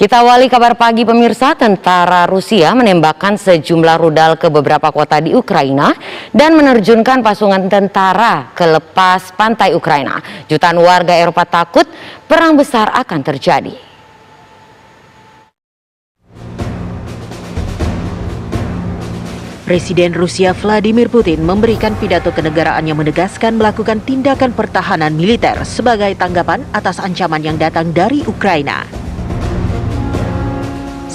Kita awali kabar pagi pemirsa, tentara Rusia menembakkan sejumlah rudal ke beberapa kota di Ukraina dan menerjunkan pasukan tentara ke lepas pantai Ukraina. Jutaan warga Eropa takut perang besar akan terjadi. Presiden Rusia Vladimir Putin memberikan pidato kenegaraan yang menegaskan melakukan tindakan pertahanan militer sebagai tanggapan atas ancaman yang datang dari Ukraina.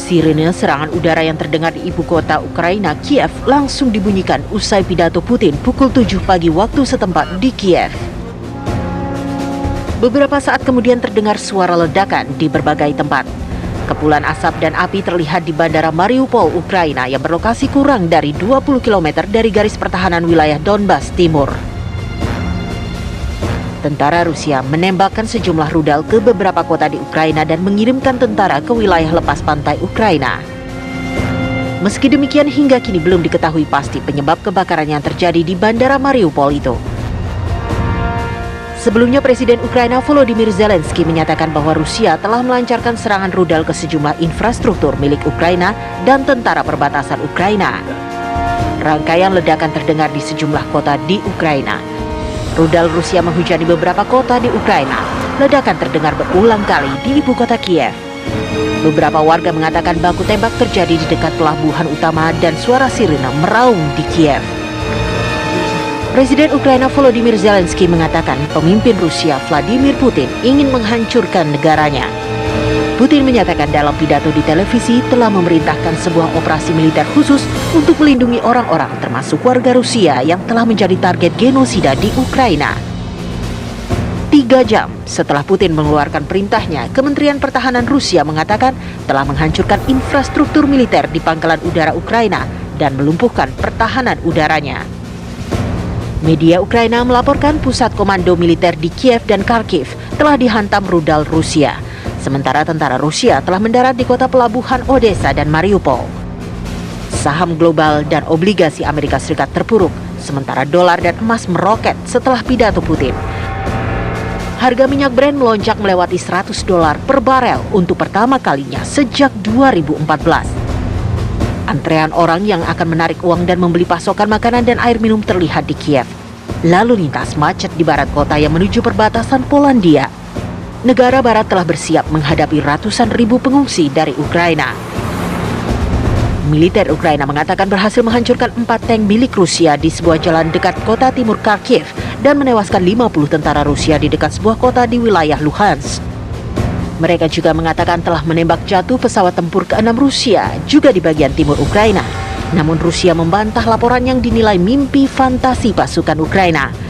Sirene serangan udara yang terdengar di ibu kota Ukraina, Kiev, langsung dibunyikan usai pidato Putin pukul 7 pagi waktu setempat di Kiev. Beberapa saat kemudian terdengar suara ledakan di berbagai tempat. Kepulan asap dan api terlihat di Bandara Mariupol, Ukraina yang berlokasi kurang dari 20 km dari garis pertahanan wilayah Donbas Timur. Tentara Rusia menembakkan sejumlah rudal ke beberapa kota di Ukraina dan mengirimkan tentara ke wilayah lepas pantai Ukraina. Meski demikian, hingga kini belum diketahui pasti penyebab kebakaran yang terjadi di Bandara Mariupol itu. Sebelumnya, Presiden Ukraina Volodymyr Zelensky menyatakan bahwa Rusia telah melancarkan serangan rudal ke sejumlah infrastruktur milik Ukraina dan tentara perbatasan Ukraina. Rangkaian ledakan terdengar di sejumlah kota di Ukraina. Rudal Rusia menghujani beberapa kota di Ukraina. Ledakan terdengar berulang kali di ibu kota Kiev. Beberapa warga mengatakan baku tembak terjadi di dekat pelabuhan utama dan suara sirene meraung di Kiev. Presiden Ukraina Volodymyr Zelensky mengatakan pemimpin Rusia Vladimir Putin ingin menghancurkan negaranya. Putin menyatakan dalam pidato di televisi telah memerintahkan sebuah operasi militer khusus untuk melindungi orang-orang termasuk warga Rusia yang telah menjadi target genosida di Ukraina. 3 jam setelah Putin mengeluarkan perintahnya, Kementerian Pertahanan Rusia mengatakan telah menghancurkan infrastruktur militer di pangkalan udara Ukraina dan melumpuhkan pertahanan udaranya. Media Ukraina melaporkan pusat komando militer di Kiev dan Kharkiv telah dihantam rudal Rusia. Sementara tentara Rusia telah mendarat di kota pelabuhan Odessa dan Mariupol. Saham global dan obligasi Amerika Serikat terpuruk, sementara dolar dan emas meroket setelah pidato Putin. Harga minyak Brent melonjak melewati $100 per barel untuk pertama kalinya sejak 2014. Antrean orang yang akan menarik uang dan membeli pasokan makanan dan air minum terlihat di Kiev. Lalu lintas macet di barat kota yang menuju perbatasan Polandia. Negara barat telah bersiap menghadapi ratusan ribu pengungsi dari Ukraina. Militer Ukraina mengatakan berhasil menghancurkan 4 tank milik Rusia di sebuah jalan dekat kota timur Kharkiv dan menewaskan 50 tentara Rusia di dekat sebuah kota di wilayah Luhansk. Mereka juga mengatakan telah menembak jatuh pesawat tempur ke-6 Rusia juga di bagian timur Ukraina. Namun Rusia membantah laporan yang dinilai mimpi fantasi pasukan Ukraina.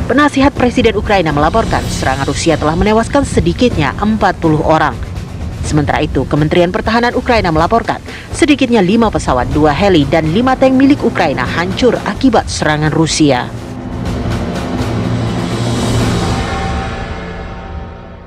Penasihat Presiden Ukraina melaporkan serangan Rusia telah menewaskan sedikitnya 40 orang. Sementara itu, Kementerian Pertahanan Ukraina melaporkan sedikitnya 5 pesawat, 2 heli, dan 5 tank milik Ukraina hancur akibat serangan Rusia.